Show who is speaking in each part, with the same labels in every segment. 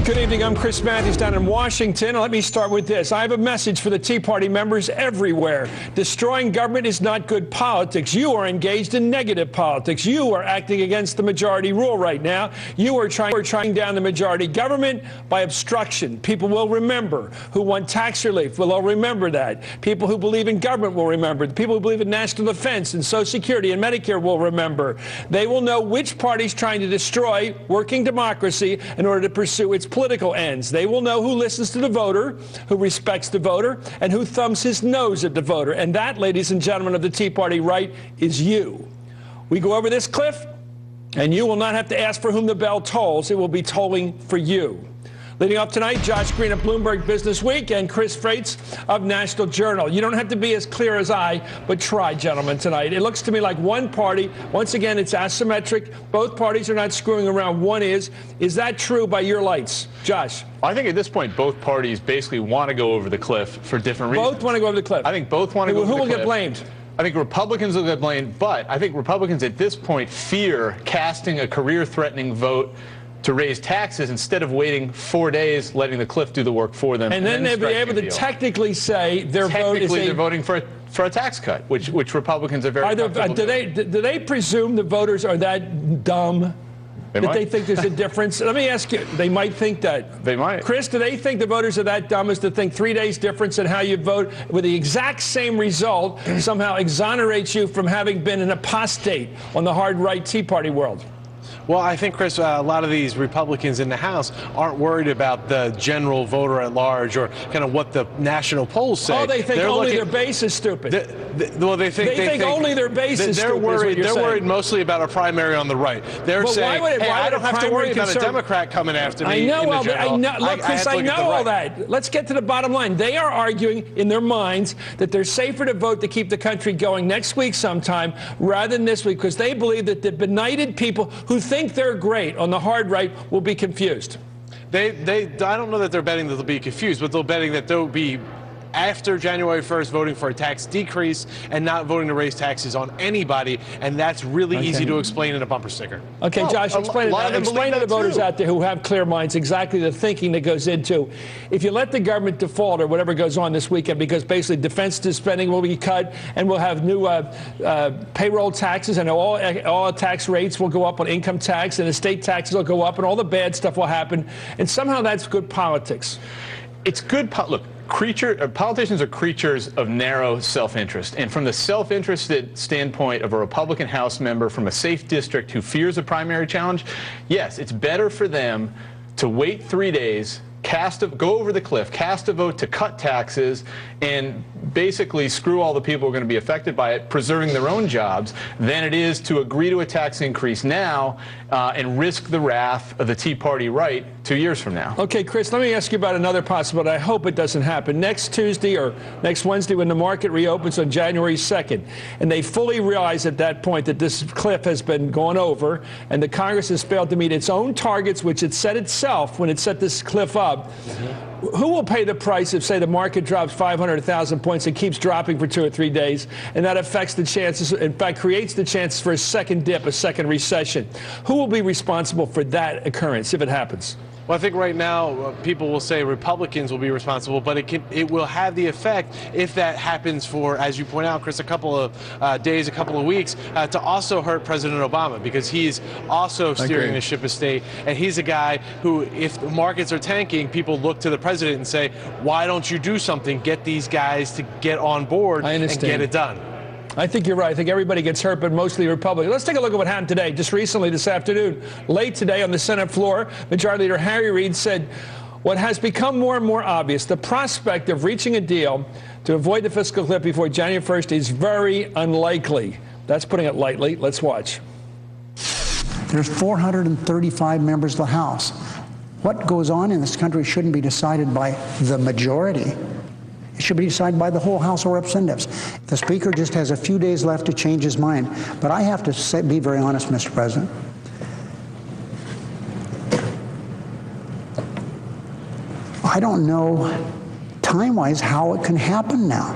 Speaker 1: Good evening. I'm Chris Matthews down in Washington. Let me start with this. I have a message for the Tea Party members everywhere. Destroying government is not good politics. You are engaged in negative politics. You are acting against the majority rule right now. You are trying down the majority government by obstruction. People will remember who want tax relief. Will all remember that. People who believe in government will remember. The people who believe in national defense and Social Security and Medicare will remember. They will know which party's trying to destroy working democracy in order to pursue its political ends. They will know who listens to the voter, who respects the voter, and who thumbs his nose at the voter. And that, ladies and gentlemen of the Tea Party right, is you. We go over this cliff, and you will not have to ask for whom the bell tolls. It will be tolling for you. Leading up tonight, Josh Green of Bloomberg Business Week and Chris Frates of National Journal. You don't have to be as clear as I, but try, gentlemen, tonight. It looks to me like one party, once again, it's asymmetric. Both parties are not screwing around. One is. Is that true by your lights? Josh?
Speaker 2: I think at this point, both parties basically want to go over the cliff for different reasons.
Speaker 1: Both want to go over the cliff?
Speaker 2: I think both want to go over the cliff.
Speaker 1: Who will get blamed?
Speaker 2: I think Republicans will get blamed, but I think Republicans at this point fear casting a career-threatening vote to raise taxes instead of waiting 4 days, letting the cliff do the work for them.
Speaker 1: And then they'll be able to technically say their vote is
Speaker 2: they're voting for a tax cut, which Republicans are very comfortable doing.
Speaker 1: Do they presume the voters are that dumb that they think there's a difference? Let me ask you, they might think that.
Speaker 2: They might.
Speaker 1: Chris, do they think the voters are that dumb as to think 3 days difference in how you vote with the exact same result somehow exonerates you from having been an apostate on the hard right Tea Party world?
Speaker 3: Well, I think, Chris, a lot of these Republicans in the House aren't worried about the general voter at large or kind of what the national polls say.
Speaker 1: Oh, they think only their base is stupid.
Speaker 3: They think only
Speaker 1: their base is stupid.
Speaker 3: They're worried mostly about a primary on the right. They're saying, I don't have to worry about a Democrat coming after me.
Speaker 1: I know. Look, Chris, I know all that. Let's get to the bottom line. They are arguing in their minds that they're safer to vote to keep the country going next week sometime rather than this week because they believe that the benighted people who think they're great on the hard right will be confused.
Speaker 3: I don't know that they're betting that they'll be confused, but they're betting that they'll be after January 1st voting for a tax decrease and not voting to raise taxes on anybody, and that's really easy to explain in a bumper sticker.
Speaker 1: Okay, Josh, explain to the voters out there who have clear minds exactly the thinking that goes into if you let the government default or whatever goes on this weekend, because basically defense spending will be cut and we'll have new payroll taxes and all tax rates will go up on income tax and estate taxes will go up and all the bad stuff will happen, and somehow that's good politics.
Speaker 2: It's good. Look, politicians are creatures of narrow self-interest. And from the self-interested standpoint of a Republican House member from a safe district who fears a primary challenge, yes, it's better for them to wait 3 days, go over the cliff, cast a vote to cut taxes, and basically screw all the people who are going to be affected by it, preserving their own jobs, than it is to agree to a tax increase now and risk the wrath of the Tea Party right 2 years from now.
Speaker 1: Okay, Chris, let me ask you about another possibility. I hope it doesn't happen. Next Tuesday or next Wednesday when the market reopens on January 2nd, and they fully realize at that point that this cliff has been gone over and the Congress has failed to meet its own targets, which it set itself when it set this cliff up. Who will pay the price if, say, the market drops 500,000 points and keeps dropping for 2 or 3 days, and that affects the chances, in fact, creates the chances for a second dip, a second recession? Who will be responsible for that occurrence if it happens?
Speaker 3: Well, I think right now people will say Republicans will be responsible, but it will have the effect if that happens for, as you point out, Chris, a couple of days, a couple of weeks, to also hurt President Obama because he's also steering the ship of state, and he's a guy who, if the markets are tanking, people look to the president and say, why don't you do something, get these guys to get on board and get it done.
Speaker 1: I think you're right. I think everybody gets hurt, but mostly Republicans. Let's take a look at what happened today. Just recently, this afternoon, late today on the Senate floor, Majority Leader Harry Reid said what has become more and more obvious, the prospect of reaching a deal to avoid the fiscal cliff before January 1st is very unlikely. That's putting it lightly. Let's watch.
Speaker 4: There's 435 members of the House. What goes on in this country shouldn't be decided by the majority. It should be decided by the whole House of Representatives. The Speaker just has a few days left to change his mind. But I have to be very honest, Mr. President. I don't know time-wise how it can happen now.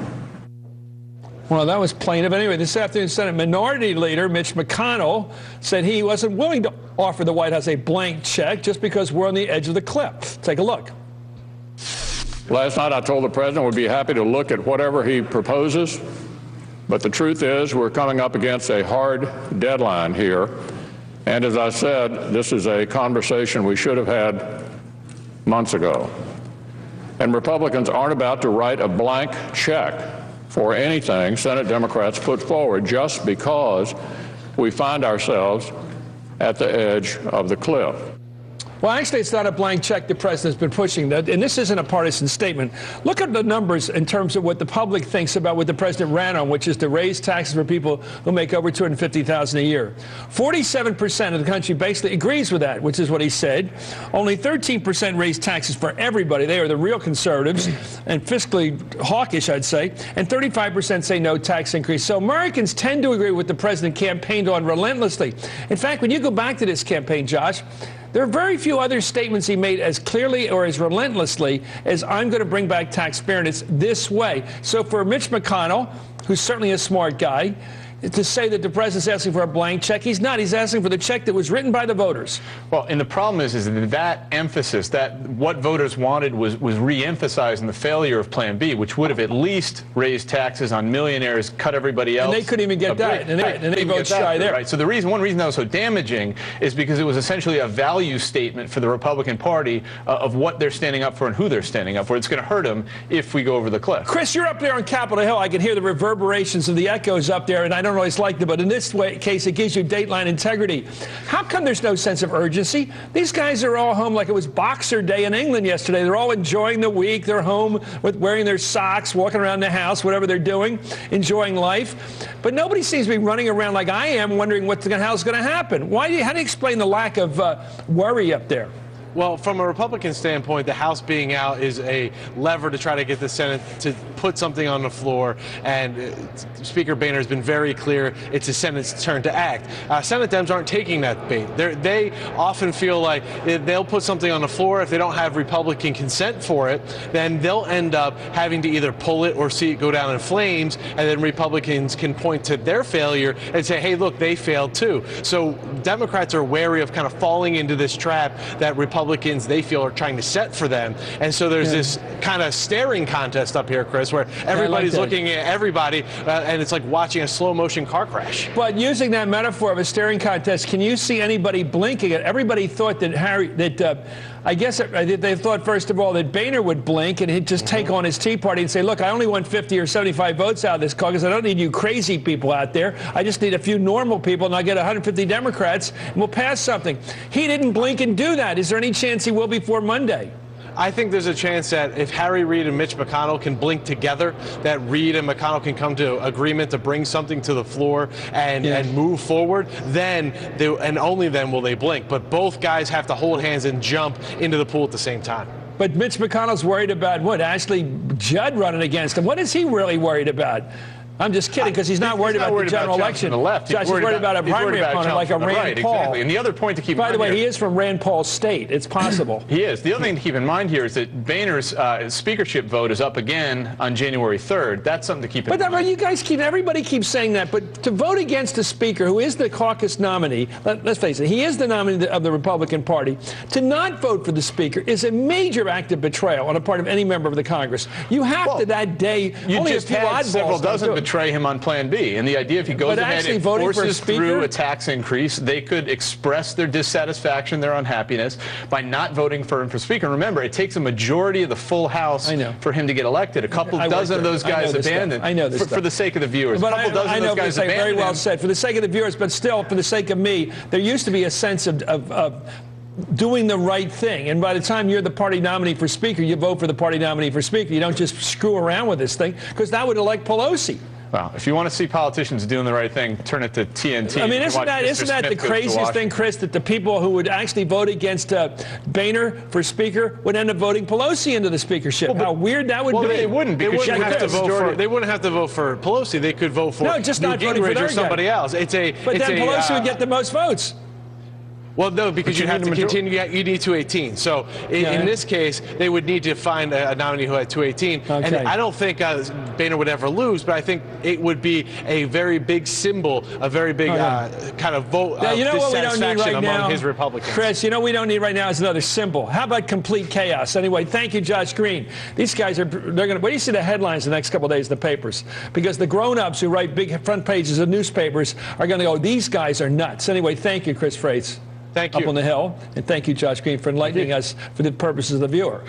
Speaker 1: Well, that was plaintive. Anyway, this afternoon, Senate Minority Leader Mitch McConnell said he wasn't willing to offer the White House a blank check just because we're on the edge of the cliff. Take a look.
Speaker 5: Last night I told the president we'd be happy to look at whatever he proposes, but the truth is we're coming up against a hard deadline here. And as I said, this is a conversation we should have had months ago. And Republicans aren't about to write a blank check for anything Senate Democrats put forward just because we find ourselves at the edge of the cliff.
Speaker 1: Well, actually, it's not a blank check the president's been pushing, that, and this isn't a partisan statement. Look at the numbers in terms of what the public thinks about what the president ran on, which is to raise taxes for people who make over $250,000 a year. 47% of the country basically agrees with that, which is what he said. Only 13% raise taxes for everybody. They are the real conservatives and fiscally hawkish, I'd say. And 35% say no tax increase. So Americans tend to agree with the president campaigned on relentlessly. In fact, when you go back to this campaign, Josh, there are very few other statements he made as clearly or as relentlessly as I'm going to bring back tax fairness this way. So for Mitch McConnell, who's certainly a smart guy, to say that the president's asking for a blank check, he's not. He's asking for the check that was written by the voters.
Speaker 2: Well, and the problem is that emphasis, that what voters wanted was re-emphasized in the failure of Plan B, which would have at least raised taxes on millionaires, cut everybody else.
Speaker 1: And they couldn't even get that. And they voted shy there.
Speaker 2: Right. So one reason that was so damaging is because it was essentially a value statement for the Republican Party of what they're standing up for and who they're standing up for. It's going to hurt them if we go over the cliff.
Speaker 1: Chris, you're up there on Capitol Hill. I can hear the reverberations of the echoes up there, and I don't always like them, but in this case, it gives you Dateline integrity. How come there's no sense of urgency? These guys are all home like it was Boxer Day in England yesterday. They're all enjoying the week. They're home with wearing their socks, walking around the house, whatever they're doing, enjoying life. But nobody seems to be running around like I am, wondering what the hell's going to happen. How do you explain the lack of worry up there?
Speaker 3: Well, from a Republican standpoint, the House being out is a lever to try to get the Senate to put something on the floor. And Speaker Boehner has been very clear it's the Senate's turn to act. Senate Dems aren't taking that bait. They often feel like they'll put something on the floor. If they don't have Republican consent for it, then they'll end up having to either pull it or see it go down in flames. And then Republicans can point to their failure and say, hey, look, they failed too. So Democrats are wary of kind of falling into this trap that Republicans they feel are trying to set for them. And so there's this kind of staring contest up here, Chris, where everybody's looking at everybody, and it's like watching a slow motion car crash.
Speaker 1: But using that metaphor of a staring contest, can you see anybody blinking? Everybody thought that I guess they thought, first of all, that Boehner would blink and he'd just take on his Tea Party and say, look, I only want 50 or 75 votes out of this caucus. I don't need you crazy people out there. I just need a few normal people, and I'll get 150 Democrats, and we'll pass something. He didn't blink and do that. Is there any chance he will before Monday?
Speaker 3: I think there's a chance that if Harry Reid and Mitch McConnell can blink together, that Reid and McConnell can come to agreement to bring something to the floor and move forward, then and only then will they blink. But both guys have to hold hands and jump into the pool at the same time.
Speaker 1: But Mitch McConnell's worried about what? Ashley Judd running against him. What is he really worried about? I'm just kidding, because he's not worried about the general election.
Speaker 2: He's
Speaker 1: worried about a primary opponent like a Rand Paul.
Speaker 2: Exactly. And the other point to keep in mind,
Speaker 1: by the way, he is from Rand Paul's state. It's possible.
Speaker 2: He is. The other thing to keep in mind here is that Boehner's speakership vote is up again on January 3rd. That's something to keep in mind.
Speaker 1: But you guys everybody keeps saying that. But to vote against a speaker who is the caucus nominee, let's face it, he is the nominee of the Republican Party. To not vote for the speaker is a major act of betrayal on the part of any member of the Congress. You have to that day.
Speaker 2: You
Speaker 1: only
Speaker 2: just
Speaker 1: a few
Speaker 2: had several dozen betray him on Plan B, and the idea if he goes ahead and forces through a tax increase, they could express their dissatisfaction, their unhappiness by not voting for him for Speaker. Remember, it takes a majority of the full House for him to get elected. A couple dozen of those guys abandoned.
Speaker 1: I know this
Speaker 2: for the sake of the viewers.
Speaker 1: But
Speaker 2: a couple dozen of those guys abandoned.
Speaker 1: Very well said. For the sake of the viewers, but still, for the sake of me, there used to be a sense of doing the right thing. And by the time you're the party nominee for Speaker, you vote for the party nominee for Speaker. You don't just screw around with this thing, because that would elect Pelosi.
Speaker 2: Well, if you want to see politicians doing the right thing, turn it to TNT.
Speaker 1: I mean, isn't that the craziest thing, Chris, that the people who would actually vote against Boehner for Speaker would end up voting Pelosi into the speakership? Well, how weird that would be.
Speaker 2: Well, they wouldn't, because
Speaker 3: they wouldn't have to vote for Pelosi. They could vote for
Speaker 1: Newt Gingrich
Speaker 3: or somebody else.
Speaker 1: But then Pelosi would get the most votes.
Speaker 3: Well, no, because you have to continue. You need 218. So in this case, they would need to find a nominee who had 218.
Speaker 1: Okay.
Speaker 3: And I don't think Boehner would ever lose, but I think it would be a very big symbol, a very big kind of vote of dissatisfaction among his Republicans.
Speaker 1: Chris, you know what we don't need right now is another symbol. How about complete chaos? Anyway, thank you, Josh Green. These guys they're going to, what do you see the headlines the next couple of days in the papers? Because the grown-ups who write big front pages of newspapers are going to go, these guys are nuts. Anyway, thank you, Chris Frates.
Speaker 3: Thank you.
Speaker 1: Up on the Hill. And thank you, Josh Green, for enlightening us for the purposes of the viewer.